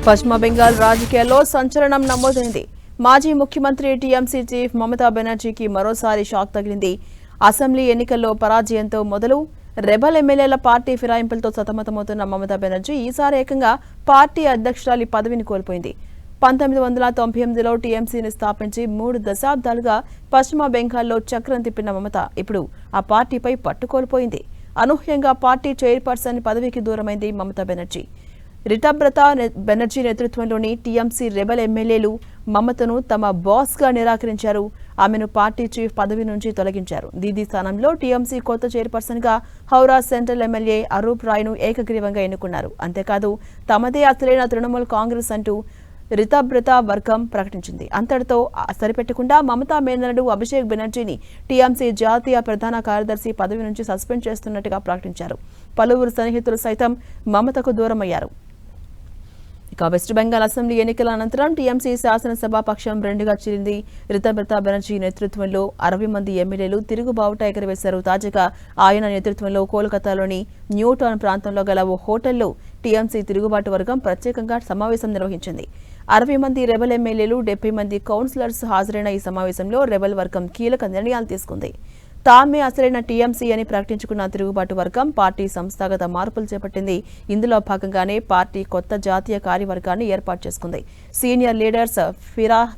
పశ్చిమ బెంగాల్ రాజకీయాల్లో సంచలనం నమోదైంది. మాజీ ముఖ్యమంత్రి టీఎంసీ చీఫ్ మమతా బెనర్జీకి మరోసారి షాక్ తగిలింది. అసెంబ్లీ ఎన్నికల్లో పరాజయంతో మొదలు రెబల్ ఎమ్మెల్యేల పార్టీ ఫిరాయింపులతో సతమతమవుతున్న మమతా బెనర్జీ ఈసారి ఏకంగా పార్టీ అధ్యక్షురాలి పదవిని కోల్పోయింది. 1998లో టీఎంసీని స్థాపించి 3 దశాబ్దాలుగా పశ్చిమ బెంగాల్లో చక్రం తిప్పిన మమత ఇప్పుడు ఆ పార్టీపై పట్టు కోల్పోయింది. అనూహ్యంగా పార్టీ చైర్పర్సన్ పదవికి దూరమైంది మమతా బెనర్జీ. రితబ్రత బెనర్జీ నేతృత్వంలోని టీఎంసీ రెబల్ ఎమ్మెల్యేలు మమతను తమ బాస్గా నిరాకరించారు. ఆమెను పార్టీ చీఫ్ పదవి నుంచి తొలగించారు. దీదీ స్థానంలో టీఎంసీ కొత్త చైర్పర్సన్గా హౌరా సెంట్రల్ ఎమ్మెల్యే అరూప్ రాయ్ను ఏకగ్రీవంగా ఎన్నుకున్నారు. అంతేకాదు తమదే అసలైన తృణమూల్ కాంగ్రెస్ అంటూ రితబ్రత వర్గం ప్రకటించింది. అంతటితో సరిపెట్టకుండా మమతా మేనల్లుడు అభిషేక్ బెనర్జీని టీఎంసీ జాతీయ ప్రధాన కార్యదర్శి పదవి నుంచి సస్పెండ్ చేస్తున్నట్టుగా ప్రకటించారు. పలువురు సన్నిహితులు సైతం మమతకు దూరమయ్యారు. ఇక వెస్ట్ బెంగాల్ అసెంబ్లీ ఎన్నికల అనంతరం టీఎంసీ శాసనసభ పక్షం రెండుగా చీలింది. రితబ్రత బెనర్జీ నేతృత్వంలో 60 మంది ఎమ్మెల్యేలు తిరుగుబావుట ఎగరవేశారు. తాజాగా ఆయన నేతృత్వంలో కోల్కతాలోని న్యూ టౌన్ ప్రాంతంలో గల ఓ హోటల్లో టీఎంసీ తిరుగుబాటు వర్గం ప్రత్యేకంగా సమావేశం నిర్వహించింది. 60 మంది రెబల్ ఎమ్మెల్యేలు 70 మంది కౌన్సిలర్స్ హాజరైన ఈ సమావేశంలో రెబల్ వర్గం కీలక నిర్ణయాలు తీసుకుంది. తామే అసలైన టీఎంసీ అని ప్రకటించుకున్న తిరుగుబాటు వర్గం పార్టీ సంస్థాగత మార్పులు చేపట్టింది. ఇందులో భాగంగానే పార్టీ కొత్త జాతీయ కార్యవర్గాన్ని ఏర్పాటు చేసుకుంది. సీనియర్ లీడర్స్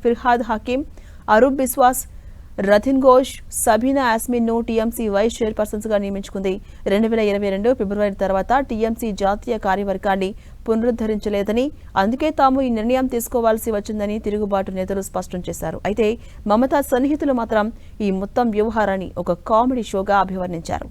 ఫిర్హాద్ హకీం, అరూప్ బిస్వాస్, రథిన్ ఘోష్, సబీనా యాస్మిన్ను టీఎంసీ వైస్ చైర్పర్సన్స్గా నియమించుకుంది. 2022 ఫిబ్రవరి తర్వాత టీఎంసీ జాతీయ కార్యవర్గాన్ని పునరుద్ధరించలేదని, అందుకే తాము ఈ నిర్ణయం తీసుకోవాల్సి వచ్చిందని తిరుగుబాటు నేతలు స్పష్టం చేశారు. అయితే మమతా సన్నిహితులు మాత్రం ఈ మొత్తం వ్యవహారాన్ని ఒక కామెడీ షోగా అభివర్ణించారు.